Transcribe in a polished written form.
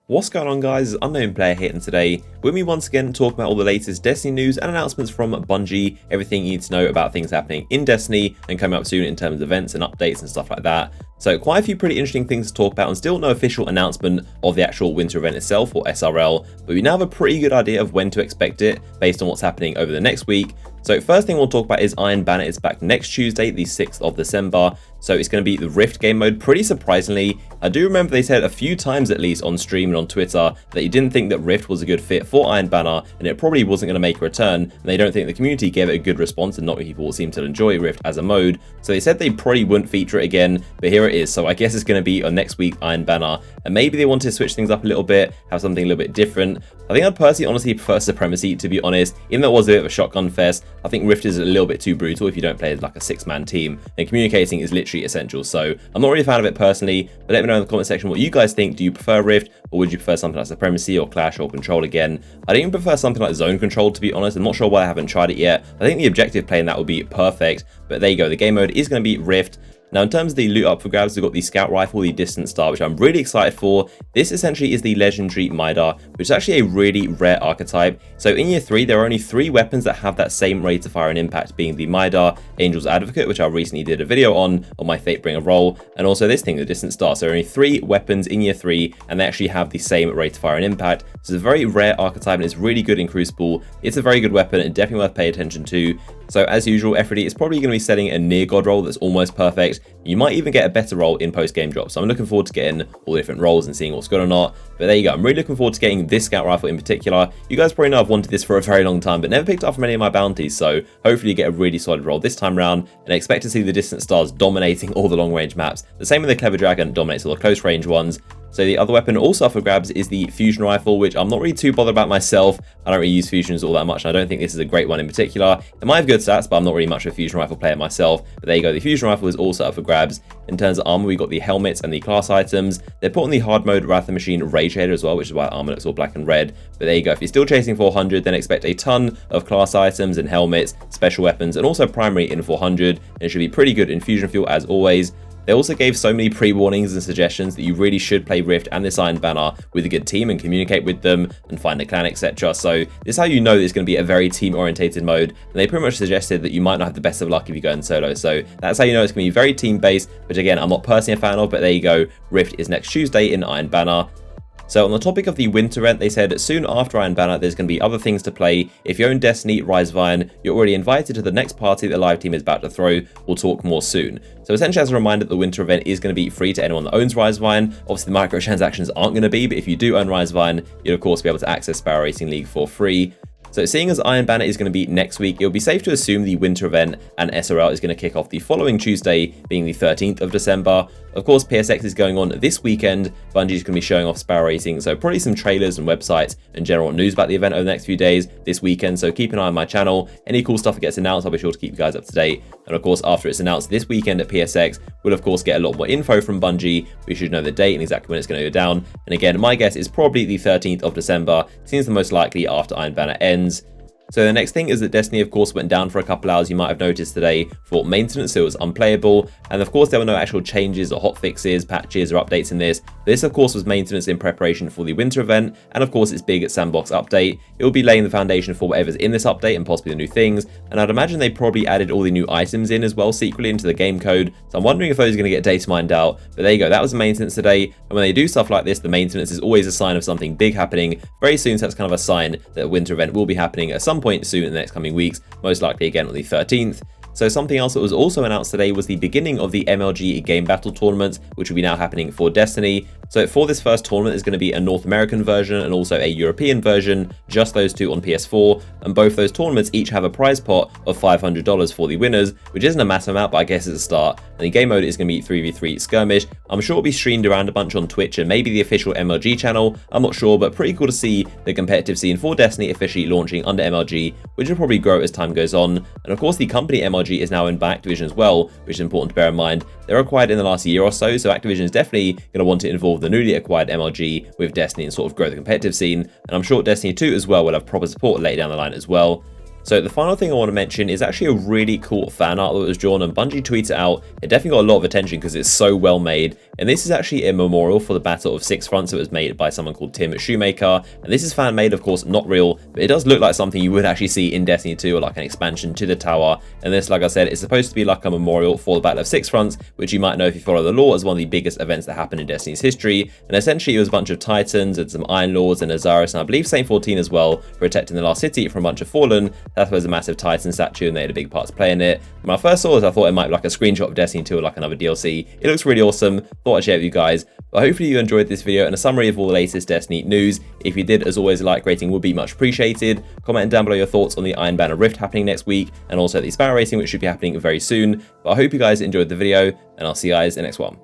What's going on, guys? It's Unknown Player here, and today with me once again talk about all the latest Destiny news and announcements from Bungie, everything you need to know about things happening in Destiny and coming up soon in terms of events and updates and stuff like that. So quite a few pretty interesting things to talk about, and still no official announcement of the actual winter event itself, or SRL, but we now have a pretty good idea of when to expect it based on what's happening over the next week. So first thing we'll talk about is Iron Banner is back next Tuesday, the 6th of December. So it's going to be the Rift game mode, pretty surprisingly. I do remember they said a few times at least on stream and on Twitter that you didn't think that Rift was a good fit for Iron Banner, and it probably wasn't going to make a return, and they don't think the community gave it a good response, and not many people seem to enjoy Rift as a mode. So they said they probably wouldn't feature it again, but here it is. So I guess it's going to be on next week Iron Banner, and maybe they want to switch things up a little bit, have something a little bit different. I think I'd personally honestly prefer Supremacy, to be honest. Even though it was a bit of a shotgun fest, I think Rift is a little bit too brutal if you don't play as like a 6-man team, and communicating is literally essential. So I'm not really a fan of it personally, but let me know in the comment section what you guys think. Do you prefer Rift, or would you prefer something like Supremacy or Clash or Control again? I'd even prefer something like Zone Control, to be honest. I'm not sure why I haven't tried it yet. I think the objective playing that would be perfect, but there you go. The game mode is going to be Rift. Now, in terms of the loot up for grabs, we've got the Scout Rifle, the Distant Star, which I'm really excited for. This essentially is the legendary Midar, which is actually a really rare archetype. So in Year 3, there are only 3 weapons that have that same rate of fire and impact, being the Midar, Angel's Advocate, which I recently did a video on my Fatebringer role, and also this thing, the Distant Star. So there are only 3 weapons in Year 3, and they actually have the same rate of fire and impact. So it's a very rare archetype, and it's really good in Crucible. It's a very good weapon, and definitely worth paying attention to. So as usual, F3D is probably going to be setting a near god roll that's almost perfect. You might even get a better roll in post-game drops. So I'm looking forward to getting all the different rolls and seeing what's good or not. But there you go. I'm really looking forward to getting this Scout Rifle in particular. You guys probably know I've wanted this for a very long time, but never picked up from any of my bounties. So hopefully you get a really solid roll this time round, and I expect to see the Distant Stars dominating all the long-range maps. The same with the Clever Dragon dominates all the close-range ones. So the other weapon also up for grabs is the Fusion Rifle, which I'm not really too bothered about myself. I don't really use fusions all that much, and I don't think this is a great one in particular. It might have good stats, but I'm not really much of a Fusion Rifle player myself. But there you go, the Fusion Rifle is also up for grabs. In terms of armor, we got the helmets and the class items. They're put on the hard mode Wrath of the Machine Rage Shader as well, which is why armor looks all black and red. But there you go, if you're still chasing 400, then expect a ton of class items and helmets, special weapons, and also primary in 400. And it should be pretty good in Fusion Fuel as always. They also gave so many pre-warnings and suggestions that you really should play Rift and this Iron Banner with a good team and communicate with them and find a clan, etc. So this is how you know it's going to be a very team-orientated mode, and they pretty much suggested that you might not have the best of luck if you go in solo. So that's how you know it's going to be very team-based, which again, I'm not personally a fan of, but there you go. Rift is next Tuesday in Iron Banner. So on the topic of the winter event, they said soon after Iron Banner, there's going to be other things to play. If you own Destiny, Rise of Iron, you're already invited to the next party that the live team is about to throw. We'll talk more soon. So essentially, as a reminder, the winter event is going to be free to anyone that owns Rise of Iron. Obviously, the microtransactions aren't going to be, but if you do own Rise of Iron, you'll of course be able to access Sparrow Racing League for free. So seeing as Iron Banner is going to be next week, it would be safe to assume the winter event and SRL is going to kick off the following Tuesday, being the 13th of December. Of course, PSX is going on this weekend. Bungie is going to be showing off Sparrow Racing, so probably some trailers and websites and general news about the event over the next few days this weekend. So keep an eye on my channel. Any cool stuff that gets announced, I'll be sure to keep you guys up to date. And of course, after it's announced this weekend at PSX, we'll of course get a lot more info from Bungie. We should know the date and exactly when it's going to go down. And again, my guess is probably the 13th of December. Seems the most likely after Iron Banner ends. So the next thing is that Destiny, of course, went down for a couple hours, you might have noticed today, for maintenance, so it was unplayable. And of course, there were no actual changes or hotfixes, patches, or updates in this. This, of course, was maintenance in preparation for the winter event, and of course, its big sandbox update. It will be laying the foundation for whatever's in this update and possibly the new things. And I'd imagine they probably added all the new items in as well secretly into the game code. So I'm wondering if those are going to get data mined out. But there you go, that was the maintenance today. And when they do stuff like this, the maintenance is always a sign of something big happening very soon. So that's kind of a sign that a winter event will be happening at some point soon in the next coming weeks, most likely again on the 13th. So something else that was also announced today was the beginning of the MLG game battle tournament, which will be now happening for Destiny. So for this first tournament, there's going to be a North American version and also a European version, just those two on PS4. And both those tournaments each have a prize pot of $500 for the winners, which isn't a massive amount, but I guess it's a start. And the game mode is going to be 3v3 skirmish. I'm sure it'll be streamed around a bunch on Twitch and maybe the official MLG channel. I'm not sure, but pretty cool to see the competitive scene for Destiny officially launching under MLG, which will probably grow as time goes on. And of course, the company MLG is now in by Activision as well, which is important to bear in mind. They were acquired in the last year or so, so Activision is definitely going to want to involve the newly acquired MLG with Destiny and sort of grow the competitive scene. And I'm sure Destiny 2 as well will have proper support later down the line as well. So the final thing I want to mention is actually a really cool fan art that was drawn, and Bungie tweeted it out. It definitely got a lot of attention because it's so well made. And this is actually a memorial for the Battle of Six Fronts. It was made by someone called Tim Shoemaker. And this is fan made, of course, not real, but it does look like something you would actually see in Destiny 2 or like an expansion to the tower. And this, like I said, is supposed to be like a memorial for the Battle of Six Fronts, which you might know if you follow the lore as one of the biggest events that happened in Destiny's history. And essentially it was a bunch of Titans and some Iron Lords and Azaris, and I believe Saint 14 as well, protecting the last city from a bunch of Fallen. That was a massive Titan statue and they had a big part to play in it. When I first saw this, I thought it might be like a screenshot of Destiny 2 or like another DLC. It looks really awesome. Thought I'd share it with you guys. But hopefully you enjoyed this video and a summary of all the latest Destiny news. If you did, as always, a like rating would be much appreciated. Comment down below your thoughts on the Iron Banner Rift happening next week, and also the Sparrow racing, which should be happening very soon. But I hope you guys enjoyed the video, and I'll see you guys in the next one.